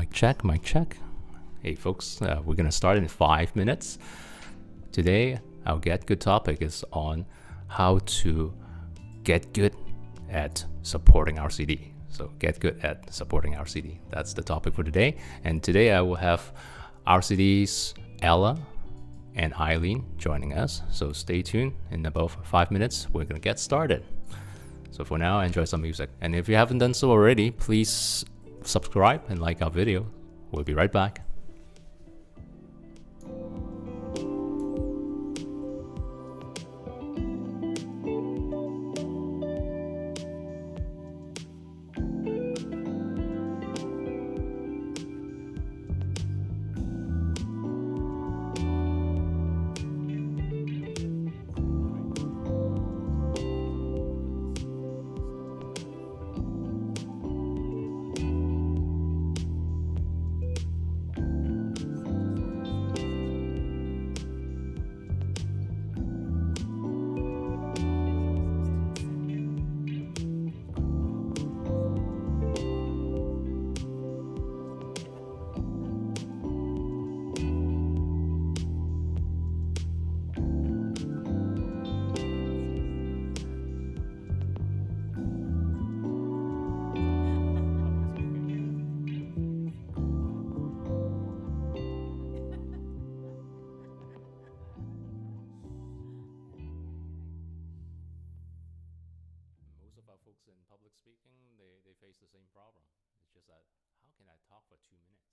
Mic check, mic check. Hey folks, we're gonna start in 5 minutes. Today, our Get Good topic is on how to get good at supporting RCD. So get good at supporting RCD. That's the topic for today. And today I will have RCD's Ella and Eileen joining us. So stay tuned. In about 5 minutes, we're gonna get started. So for now, enjoy some music. And if you haven't done so already, please subscribe and like our video. We'll be right back. Folks in public speaking, they face the same problem. It's just that, how can I talk for 2 minutes?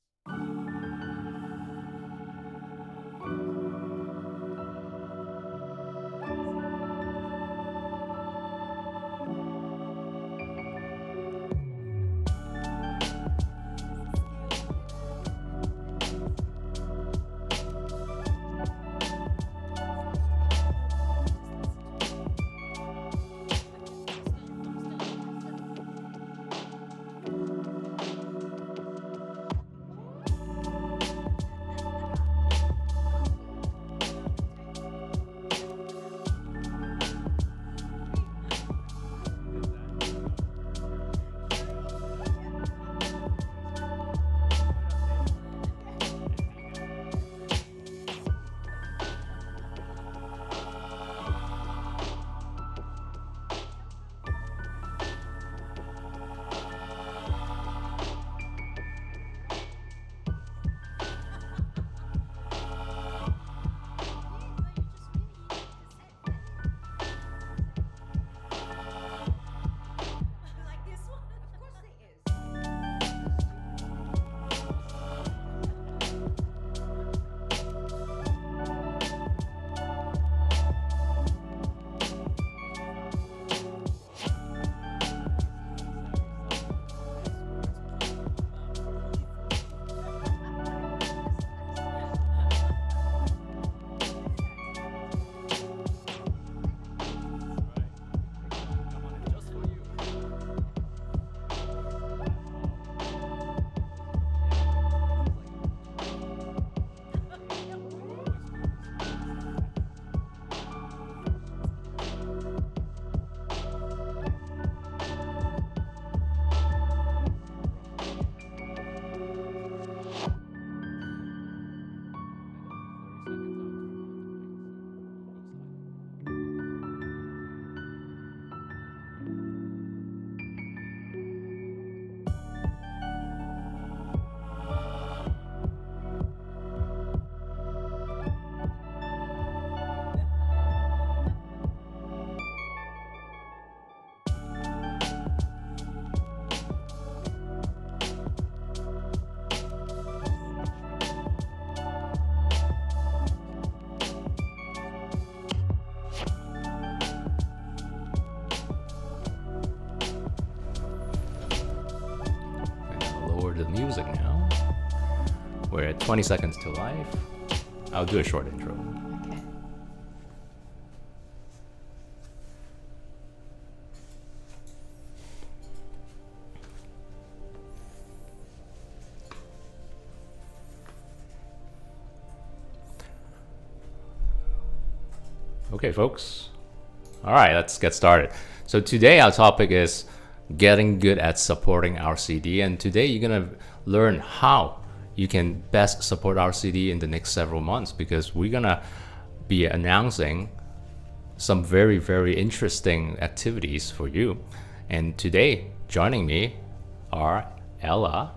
The music now. We're at 20 seconds to live. I'll do a short intro. Okay, folks. All right, let's get started. So today our topic is getting good at supporting RCD. And today you're going to learn how you can best support RCD in the next several months, because we're going to be announcing some very, very interesting activities for you. And today, joining me are Ella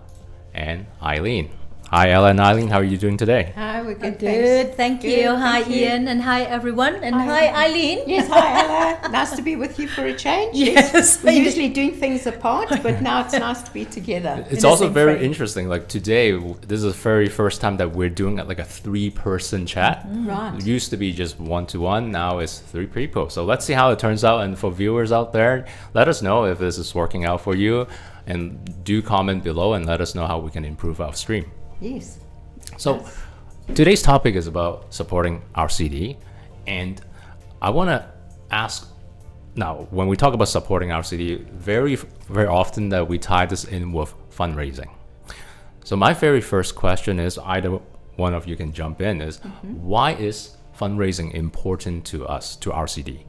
and Eileen. Hi, Ella and Eileen. How are you doing today? Hi, we're good. Good, thank you. Hi, thank you. Ian, and hi, everyone, and hi, Eileen. Yes, hi, Ella. Nice to be with you for a change. Yes. We're usually doing things apart, but now it's nice to be together. It's also very interesting. Like today, this is the very first time that we're doing like a 3-person chat. Right. It used to be just 1-to-1. Now it's 3 people. So let's see how it turns out. And for viewers out there, let us know if this is working out for you. And do comment below and let us know how we can improve our stream. Yes. So today's topic is about supporting RCD, and I want to ask, now when we talk about supporting RCD, very often that we tie this in with fundraising. So my very first question is, either one of you can jump in, is why is fundraising important to us, to RCD?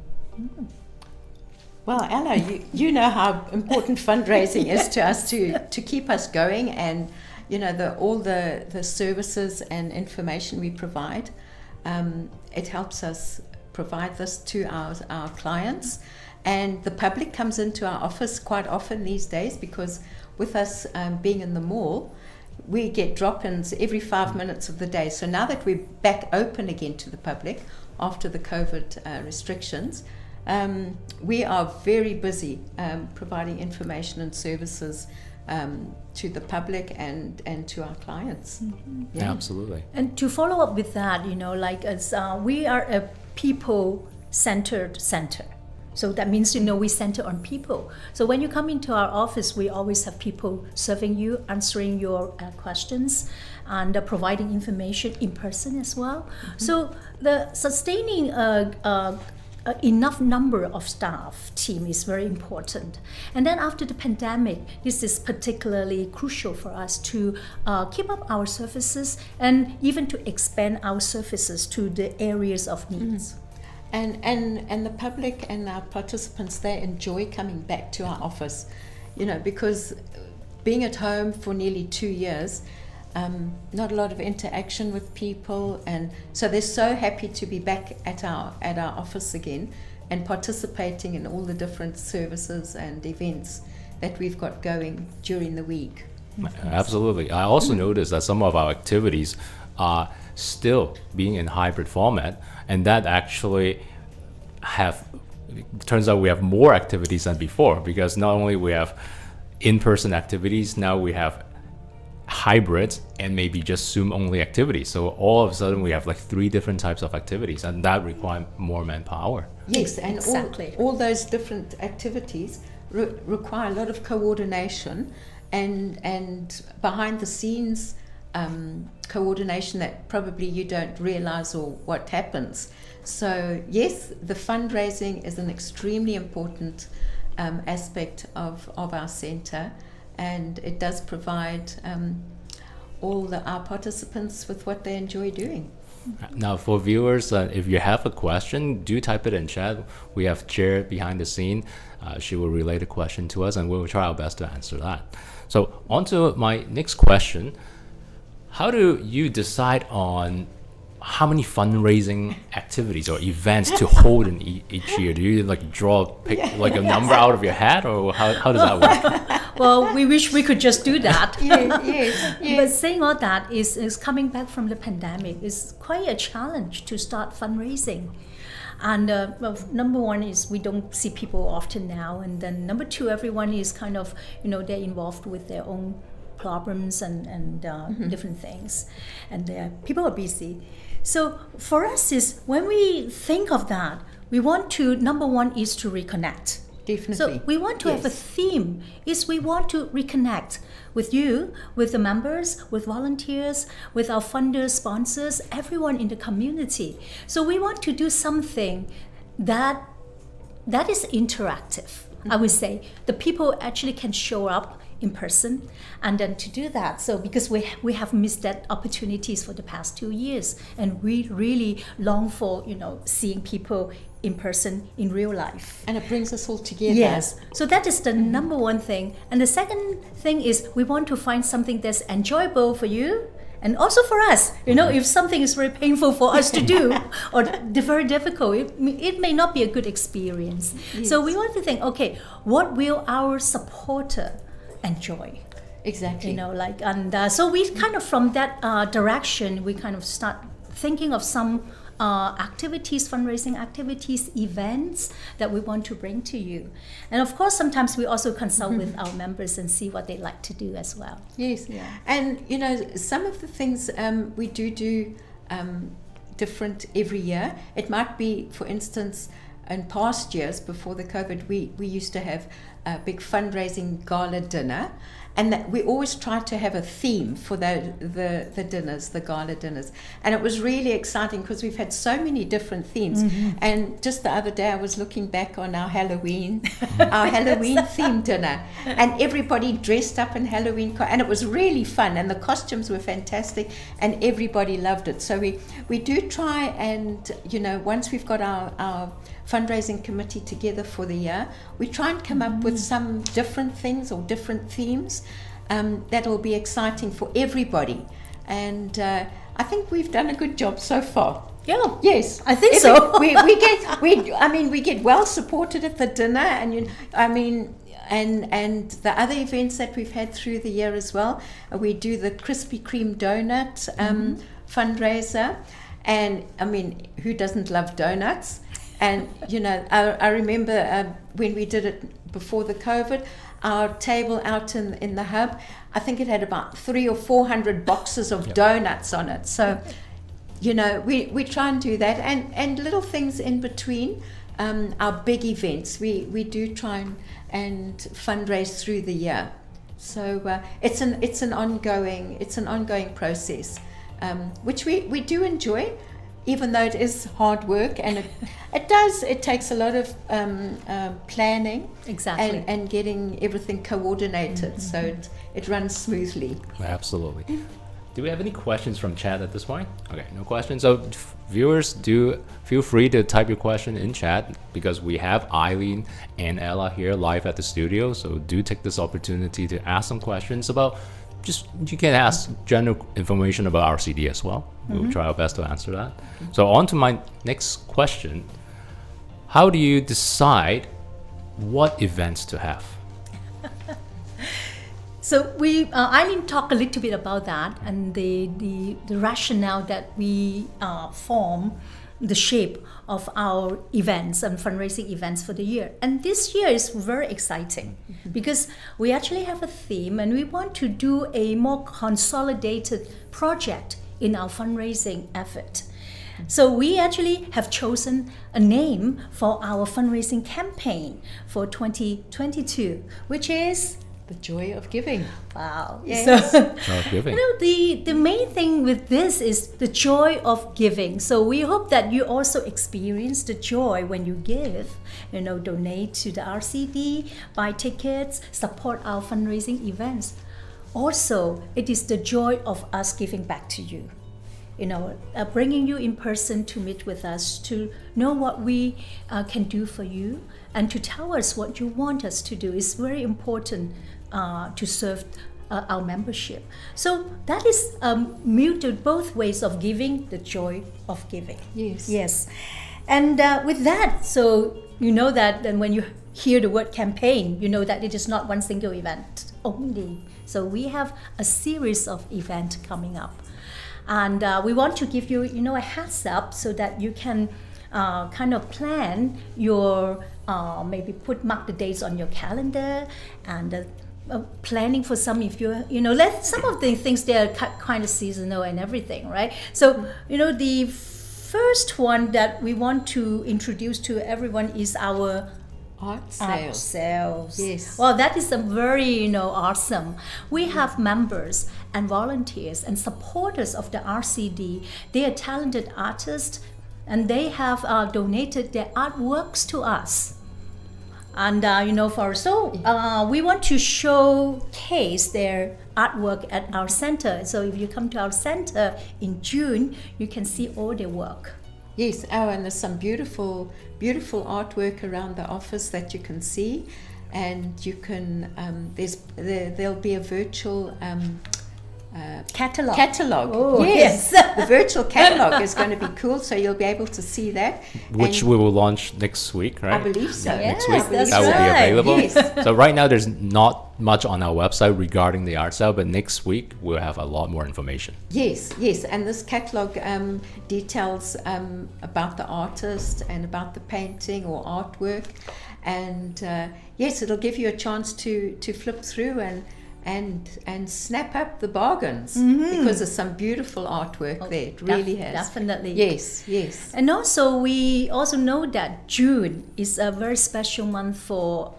Well, Ella, you know how important fundraising is to us to keep us going, and you know all the services and information we provide. It helps us provide this to our clients, and the public comes into our office quite often these days, because with us being in the mall, we get drop-ins every 5 minutes of the day. So now that we're back open again to the public after the COVID restrictions, we are very busy providing information and services to the public and to our clients. Yeah, absolutely. And to follow up with that, you know, like as we are a people-centered center. So that means, you know, we center on people. So when you come into our office, we always have people serving you, answering your questions, and providing information in person as well. So the sustaining enough number of staff team is very important. And then after the pandemic, this is particularly crucial for us to keep up our services and even to expand our services to the areas of needs. And the public and our participants, they enjoy coming back to our office, you know, because being at home for nearly 2 years, not a lot of interaction with people, and so they're so happy to be back at our office again and participating in all the different services and events that we've got going during the week. Absolutely. I also noticed that some of our activities are still being in hybrid format, and that actually turns out we have more activities than before, because not only we have in-person activities, now we have hybrid and maybe just Zoom only activities. So all of a sudden we have like 3 different types of activities, and that require more manpower. Yes, and exactly. all those different activities require a lot of coordination and behind the scenes coordination that probably you don't realize or what happens. So yes, the fundraising is an extremely important aspect of our center, and it does provide our participants with what they enjoy doing. Now for viewers, if you have a question, do type it in chat. We have Chair behind the scene. She will relay the question to us, and we will try our best to answer that. So on to my next question. How do you decide on how many fundraising activities or events to hold in each year? Do you like pick a number out of your hat, or how does that work? Well, we wish we could just do that. Yes. But saying all that is coming back from the pandemic is quite a challenge to start fundraising. And well, number one is we don't see people often now, and then number two, everyone is kind of, you know, they're involved with their own problems and different things, and people are busy. So for us is when we think of that, we want to, number one is to reconnect. Definitely. So we want to have a theme, is we want to reconnect with you, with the members, with volunteers, with our funders, sponsors, everyone in the community. So we want to do something that is interactive. I would say the people actually can show up in person, and then to do that. So because we have missed that opportunities for the past 2 years, and we really long for seeing people in person in real life. And it brings us all together. Yes. So that is the number one thing. And the second thing is we want to find something that's enjoyable for you and also for us. If something is very painful for us to do or very difficult, it may not be a good experience. Yes. So we want to think, okay, what will our supporter enjoy? Exactly. So we kind of from that direction, we kind of start thinking of some activities, fundraising activities, events that we want to bring to you. And of course, sometimes we also consult with our members and see what they like to do as well. Yes. Yeah. And, some of the things we do different every year. It might be, for instance, in past years before the COVID, we used to have a big fundraising gala dinner, and that we always tried to have a theme for the dinners, the gala dinners, and it was really exciting because we've had so many different themes. And just the other day I was looking back on our Halloween themed dinner, and everybody dressed up in Halloween and it was really fun, and the costumes were fantastic and everybody loved it. So we do try, and once we've got our fundraising committee together for the year, we try and come up with some different things or different themes that'll be exciting for everybody. And I think we've done a good job so far. Yeah. Yes, I think so. we get well supported at the dinner, and and the other events that we've had through the year as well. We do the Krispy Kreme donut fundraiser, and who doesn't love donuts? And I remember when we did it before the COVID, our table out in the hub, I think it had about 300 or 400 boxes of donuts on it. So we try and do that, and little things in between our big events. We do try and fundraise through the year. So it's an ongoing process, which we do enjoy, even though it is hard work, and it takes a lot of planning, exactly, and getting everything coordinated so it runs smoothly. Absolutely. Do we have any questions from chat at this point? Okay, no questions. So viewers, do feel free to type your question in chat, because we have Eileen and Ella here live at the studio. So do take this opportunity to ask some questions about, you can ask general information about RCD as well. We'll try our best to answer that. So on to my next question. How do you decide what events to have? So Eileen talked a little bit about that, and the rationale that we form the shape of our events and fundraising events for the year. And this year is very exciting because we actually have a theme, and we want to do a more consolidated project in our fundraising effort. So we actually have chosen a name for our fundraising campaign for 2022, which is The Joy of Giving. Wow. Yes. So, Giving. the main thing with this is the joy of giving. So we hope that you also experience the joy when you give, donate to the RCD, buy tickets, support our fundraising events. Also, it is the joy of us giving back to you. Bringing you in person to meet with us, to know what we can do for you, and to tell us what you want us to do is very important to serve our membership. So that is muted both ways of giving, the joy of giving. Yes. Yes. And with that, so you know that, and when you hear the word campaign, you know that it is not one single event only. So we have a series of events coming up. And we want to give you, a heads up so that you can kind of plan your, maybe mark the dates on your calendar, and planning for some, if some of the things they are kind of seasonal and everything, right? So, the first one that we want to introduce to everyone is our Art sales. Yes. Well, that is a very, awesome. We have members and volunteers and supporters of the RCD. They are talented artists, and they have donated their artworks to us. And we want to showcase their artwork at our center. So if you come to our center in June, you can see all their work. Yes, and there's some beautiful, beautiful artwork around the office that you can see, and you can there'll be a virtual Catalog. Oh, yes. The virtual catalog is going to be cool, so you'll be able to see that. Which And we will launch next week, right? I believe so. Next Yes, week that's that will be right. available. Yes. So right now there's not much on our website regarding the art sale, but next week we'll have a lot more information. Yes, and this catalog details about the artist and about the painting or artwork, and yes, it'll give you a chance to flip through and snap up the bargains, because there's some beautiful artwork there. It really has. Definitely. Yes. And also, we also know that June is a very special month for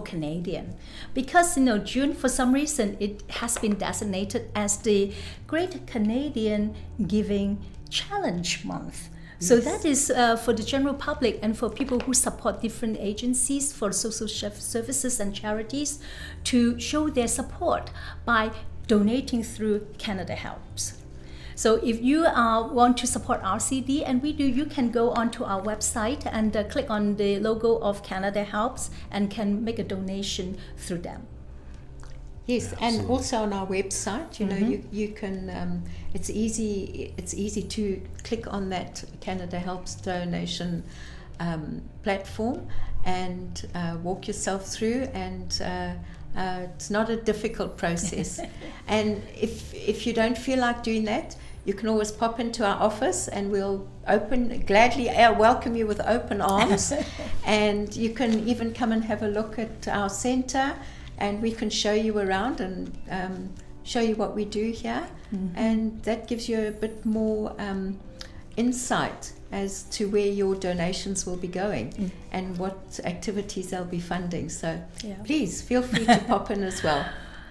Canadian, because June, for some reason, it has been designated as the Great Canadian Giving Challenge Month. So that is for the general public and for people who support different agencies for social services and charities to show their support by donating through Canada Helps. So if you want to support RCD, and we do, you can go onto our website and click on the logo of Canada Helps and can make a donation through them. Yes, and also on our website, you can. It's easy to click on that Canada Helps donation platform and walk yourself through, and it's not a difficult process. And if you don't feel like doing that, you can always pop into our office, and we'll gladly welcome you with open arms. And you can even come and have a look at our center, and we can show you around and show you what we do here. And that gives you a bit more insight as to where your donations will be going and what activities they'll be funding. So please feel free to pop in as well.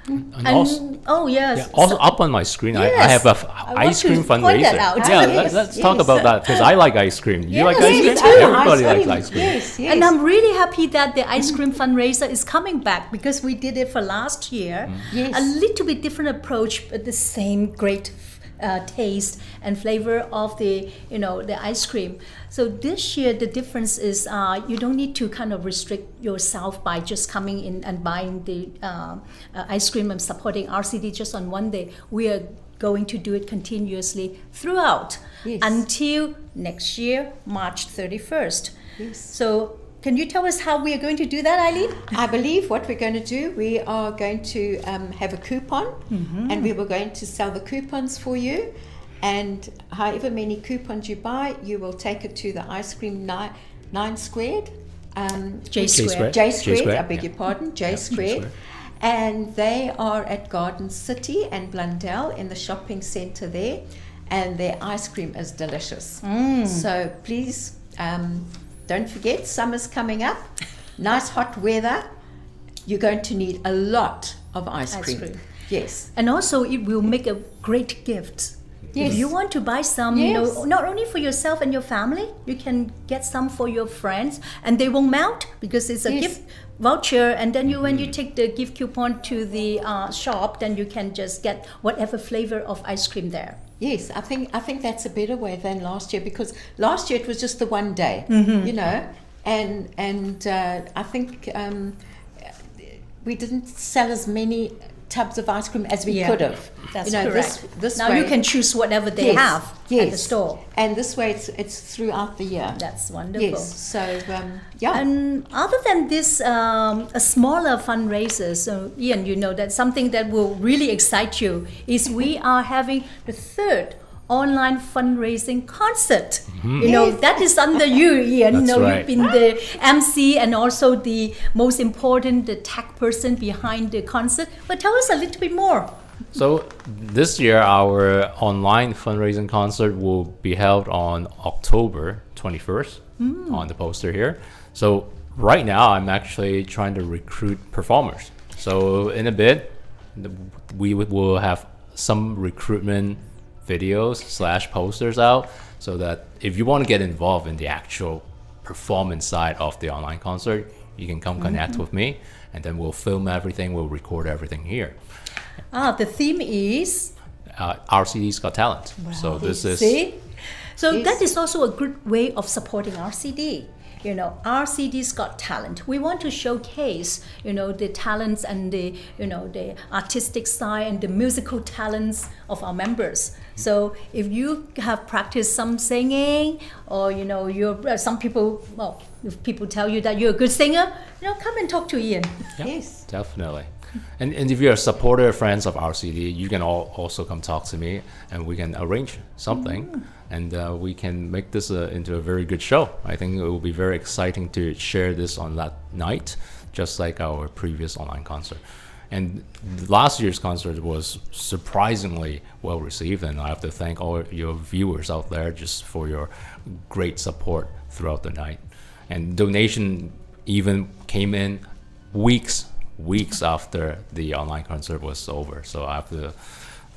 And also, yes. Also up on my screen, I Yes. have a ice cream want to point fundraiser. that out. Yeah, Yes, let's talk yes. about that, because I like ice cream. You like ice cream? me too. Everybody likes ice cream. Yes. And I'm really happy that the ice cream fundraiser is coming back, because we did it for last year. Yes. A little bit different approach, but the same great taste and flavor of the ice cream. So this year the difference is you don't need to kind of restrict yourself by just coming in and buying the ice cream and supporting RCD just on one day. We are going to do it continuously throughout until next year, March 31st. Yes. So can you tell us how we are going to do that, Eileen? I believe what we're going to do, we are going to have a coupon, and we were going to sell the coupons for you. And however many coupons you buy, you will take it to the ice cream 9 squared. J squared. J squared, I yeah. beg your pardon, J J squared. squared. And they are at Garden City and Blundell in the shopping centre there. And their ice cream is delicious. So please don't forget, summer's coming up. Nice hot weather. You're going to need a lot of ice cream. Yes. And also it will make a great gift. Yes. If you want to buy some, not only for yourself and your family, you can get some for your friends, and they won't melt because it's a gift voucher. And then when you take the gift coupon to the shop, then you can just get whatever flavor of ice cream there. Yes, I think that's a better way than last year, because last year it was just the one day, and I think we didn't sell as many tubs of ice cream as we could have. That's correct. This now way, you can choose whatever they have at the store. And this way it's throughout the year. That's wonderful. Yes, so And other than this, a smaller fundraiser, so Ian, that's something that will really excite you, is we are having the 3rd online fundraising concert. That is under you, Ian. That's right. You've been the MC and also the most important, the tech person behind the concert. But tell us a little bit more. So this year, our online fundraising concert will be held on October 21st on the poster here. So right now, I'm actually trying to recruit performers. So in a bit, we will have some recruitment videos / posters out, so that if you want to get involved in the actual performance side of the online concert, You can come connect with me, and then we'll film everything, we'll record everything here. The theme is RCD's Got Talent. So this is... See? So Yes. that is also a good way of supporting RCD. You know, RCD's Got Talent. We want to showcase, you know, the talents and the, you know, the artistic side and the musical talents of our members. So if you have practiced some singing, or you know, you're some people, well, if people tell you that you're a good singer, you know, come and talk to Ian. Yeah, Yes. definitely. And if you're a supporter, friends of RCD, you can also come talk to me, and we can arrange something, and we can make this into a very good show. I think it will be very exciting to share this on that night, just like our previous online concert. And last year's concert was surprisingly well received, and I have to thank all your viewers out there just for your great support throughout the night. And donation even came in weeks after the online concert was over. So I have to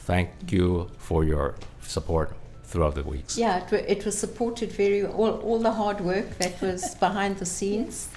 thank you for your support throughout the weeks. Yeah, it was supported very well. All the hard work that was behind the scenes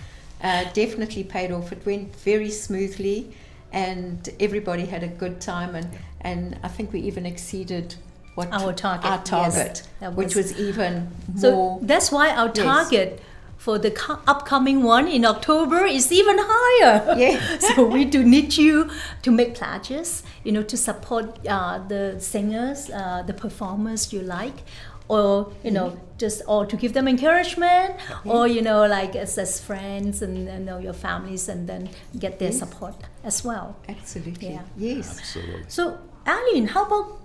definitely paid off. It went very smoothly, and everybody had a good time. And I think we even exceeded Our target, yes. That which was even So more. that's why our Yes. target for the upcoming one in October is even higher. Yeah. So we do need you to make pledges, you know, to support the singers, the performers you like, or you know, just or to give them encouragement, or you know, like as friends and you know, your families, and then get their Yes. support as well. Absolutely. Yeah. Yes. Absolutely. So, Eileen, how about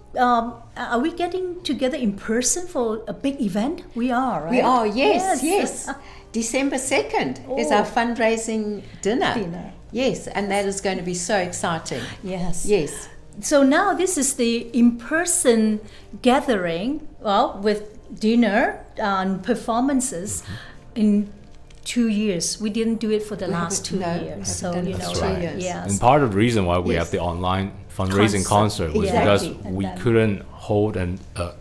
are we getting together in person for a big event? We are, right? We are, yes. December 2nd is our Oh. fundraising dinner. Dinner. Yes, and that is going to be so exciting. Yes. Yes. So now this is the in-person gathering, well, with dinner and performances in 2 years. We didn't do it for the We last haven't- 2 no, we years. haven't So, done it you for know, 2 like, years. yes. And part of the reason why we Yes. have the online fundraising concert was Exactly. because And we then- couldn't hold an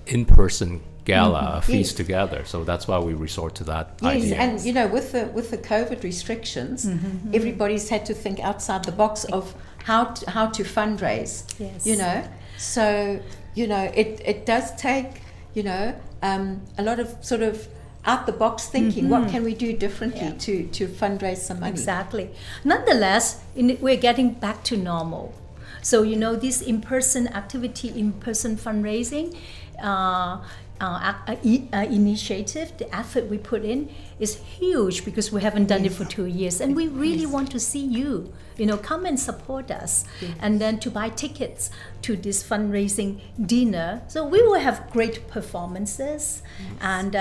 in-person gala, a feast Yes. together. So that's why we resort to that Yes, idea. and you know, with the COVID restrictions, everybody's had to think outside the box of how to fundraise. Yes. You know, so you know, it does take a lot of sort of out the box thinking. What can we do differently to fundraise some money? Exactly. Nonetheless, we're getting back to normal. So, you know, this in-person activity, in-person fundraising initiative, the effort we put in is huge because we haven't done it for 2 years. And we really want to see you, you know, come and support us. And then to buy tickets to this fundraising dinner. So we will have great performances and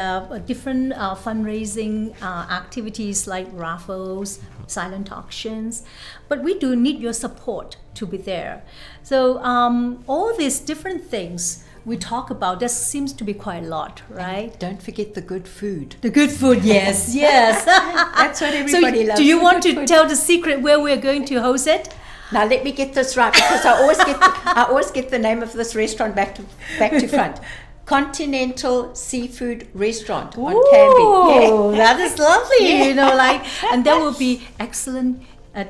different fundraising activities like raffles, silent auctions. But we do need your support to be there. So all these different things we talk about, there seems to be quite a lot, right? Don't forget the good food. The good food, yes, yes. That's what everybody So loves. do you the want good to food. tell the secret where we're going to host it? Now let me get this right, because I always get the name of this restaurant back to front. Continental Seafood Restaurant on Canby. Oh, that is lovely. You know, like, and there will be excellent, a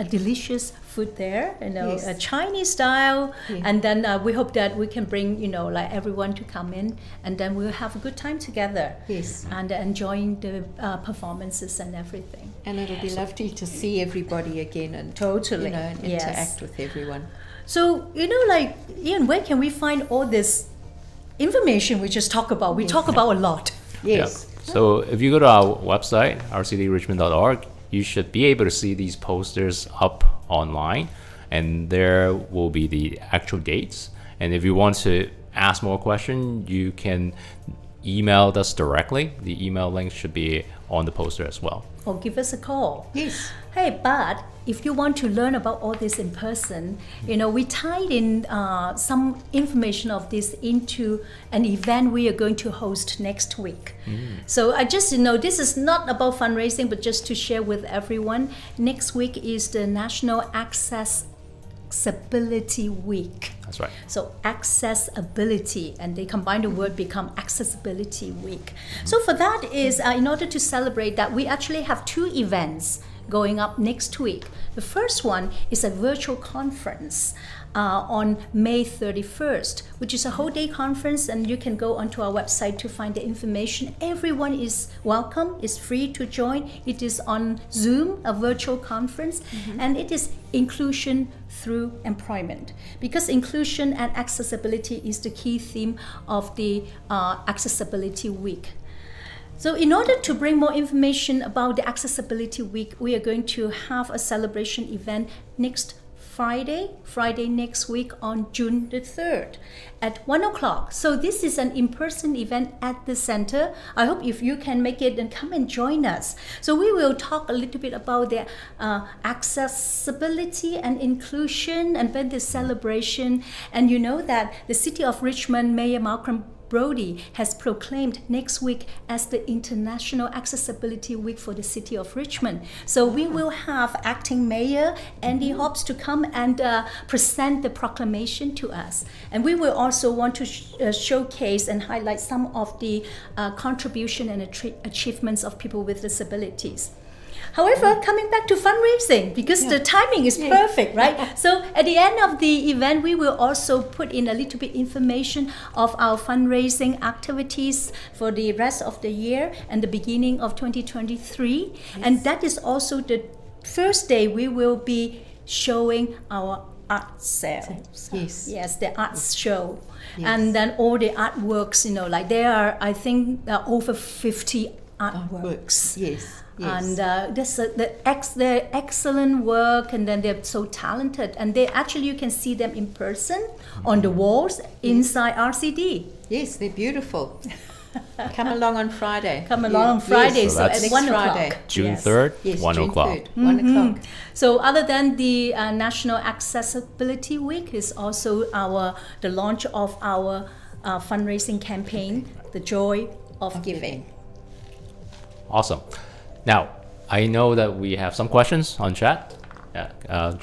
delicious food there. You know, Yes. a Chinese style, Yeah. and then we hope that we can bring, you know, like everyone to come in, and then we'll have a good time together. Yes. And enjoying the performances and everything. And it'll be lovely to see everybody again and Totally, you know, and yes. interact with everyone. So, you know, like, Ian, where can we find all this information we just talk about? We talk about a lot. Yes. Yeah. So if you go to our website, rcdrichmond.org, you should be able to see these posters up online, and there will be the actual dates. And if you want to ask more questions, you can email us directly. The email link should be on the poster as well. Or give us a call. Yes. Hey, but if you want to learn about all this in person, you know, we tied in some information of this into an event we are going to host next week. So I just, you know, this is not about fundraising, but just to share with everyone. Next week is the National Accessibility Week. That's right. So accessibility, and they combine the word, become Accessibility Week. So for that is, in order to celebrate that, we actually have 2 events going up next week. The first one is a virtual conference on May 31st, which is a whole day conference, and you can go onto our website to find the information. Everyone is welcome, is free to join. It is on Zoom, a virtual conference, and it is inclusion through employment, because inclusion and accessibility is the key theme of the Accessibility Week. So in order to bring more information about the Accessibility Week, we are going to have a celebration event next Friday next week on June the 3rd at 1 o'clock. So this is an in-person event at the center. I hope if you can make it, then come and join us. So we will talk a little bit about the accessibility and inclusion and then the celebration. And you know that the City of Richmond Mayor Malcolm Brody has proclaimed next week as the International Accessibility Week for the City of Richmond. So we will have Acting Mayor Andy Hobbs to come and present the proclamation to us. And we will also want to showcase and highlight some of the contribution and achievements of people with disabilities. However, coming back to fundraising, because the timing is perfect, right? So at the end of the event, we will also put in a little bit information of our fundraising activities for the rest of the year and the beginning of 2023. And that is also the first day we will be showing our art sales. Yes, the arts show. And then all the artworks, like there are, I think, over 50 artworks. Yes. And they're excellent work, and then they're so talented, and they actually, you can see them in person on the walls inside RCD. Yes, they're beautiful. Come along on Friday. Come along on Friday, so at 1 o'clock. June 3rd, Yes, 1 June o'clock. 3rd, 1 o'clock. So other than the National Accessibility Week is also the launch of our fundraising campaign, The Joy of Giving. Awesome. Now, I know that we have some questions on chat. Yeah,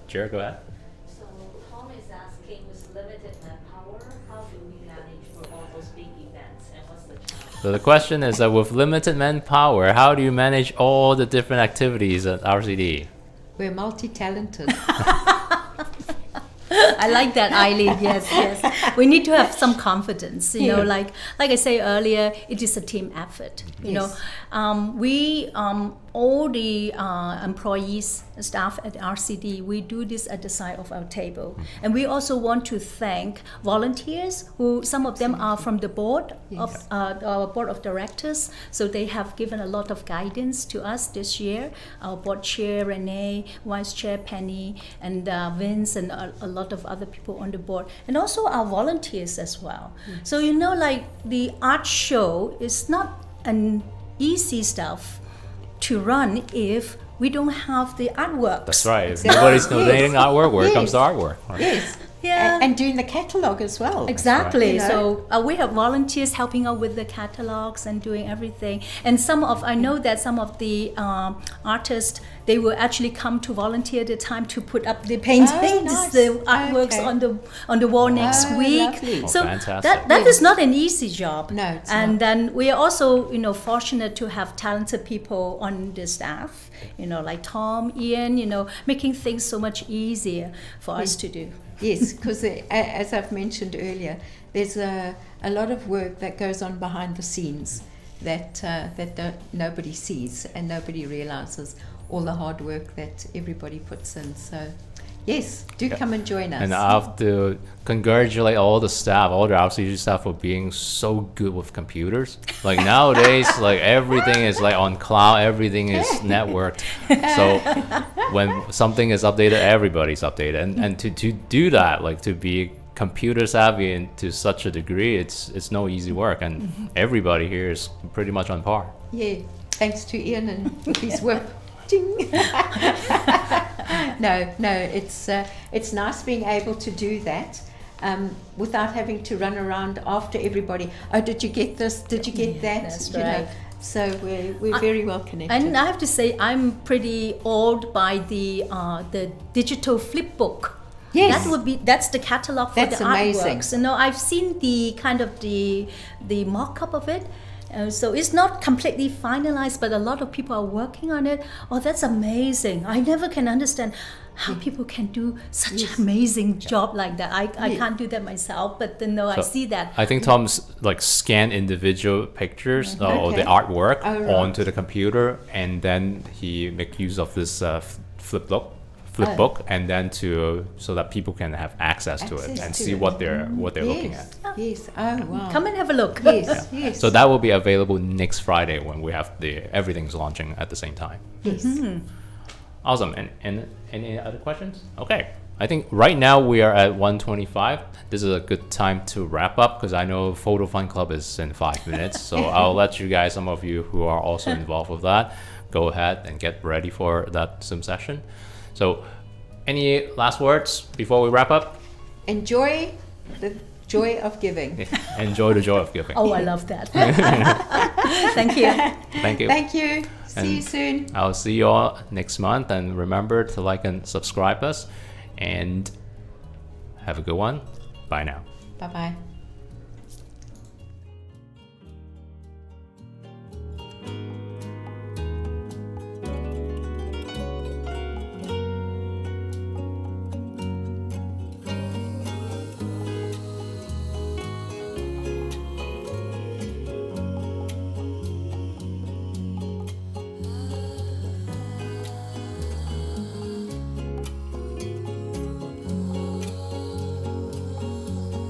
Jared, go ahead. So Tom is asking, with limited manpower, how do we manage for all those big events, and what's the challenge? So the question is that with limited manpower, how do you manage all the different activities at RCD? We're multi-talented. I like that, Eileen. Yes. We need to have some confidence. You know, like I say earlier, it is a team effort. You know, we all the employees, staff at RCD, we do this at the side of our table, and we also want to thank volunteers who, some of them are from the board of our board of directors. So they have given a lot of guidance to us this year. Our board chair Renee, vice chair Penny, and Vince, and a lot of other people on the board, and also our volunteers as well. So like the art show is not an easy stuff to run if we don't have the artwork. That's right. If nobody's donating artwork, where comes the artwork? Right? Yes. Yeah. And doing the catalogue as well. Exactly. Right. So we have volunteers helping out with the catalogs and doing everything. And I know that some of the artists, they will actually come to volunteer the time to put up the paintings, the artworks on the wall next week. Lovely. So fantastic. that is not an easy job. No, it's and not. then we are also fortunate to have talented people on the staff. Like Tom, Ian. Making things so much easier for us to do. Yes, because as I've mentioned earlier, there's a lot of work that goes on behind the scenes that nobody sees and nobody realizes all the hard work that everybody puts in. So, yes, do come and join us. And I have to congratulate all the staff, all the RCD staff, for being so good with computers. Like nowadays, like everything is like on cloud, everything is networked. So when something is updated, everybody's updated. And to do that, like to be computer savvy and to such a degree, it's no easy work. And everybody here is pretty much on par. Yeah, thanks to Ian and his whip. No, it's nice being able to do that without having to run around after everybody. Oh, did you get this? Did you get that? That's right. So we're very well connected. And I have to say, I'm pretty awed by the digital flip book. Yes. That's the catalog for That's the amazing. artworks. I've seen the kind of the mock-up of it. So it's not completely finalized, but a lot of people are working on it. Oh, that's amazing. I never can understand how people can do such an amazing job like that. I can't do that myself, but then I see that. I think Tom's like scan individual pictures or the artwork onto the computer, and then he make use of this flip book, and then so that people can have access to it and see what they're looking at. Yes. Oh wow. Come and have a look. Yes. Yes. So that will be available next Friday when we have everything's launching at the same time. Yes. Awesome. And any other questions? Okay. I think right now we are at 1:25. This is a good time to wrap up because I know Photo Fun Club is in 5 minutes. So I'll let you guys, some of you who are also involved with that, go ahead and get ready for that Zoom session. So any last words before we wrap up? Enjoy the joy of giving. Enjoy the joy of giving. Oh, I love that. Thank you. Thank you. Thank you. See you soon. I'll see you all next month, and remember to like and subscribe us, and have a good one. Bye now. Bye bye.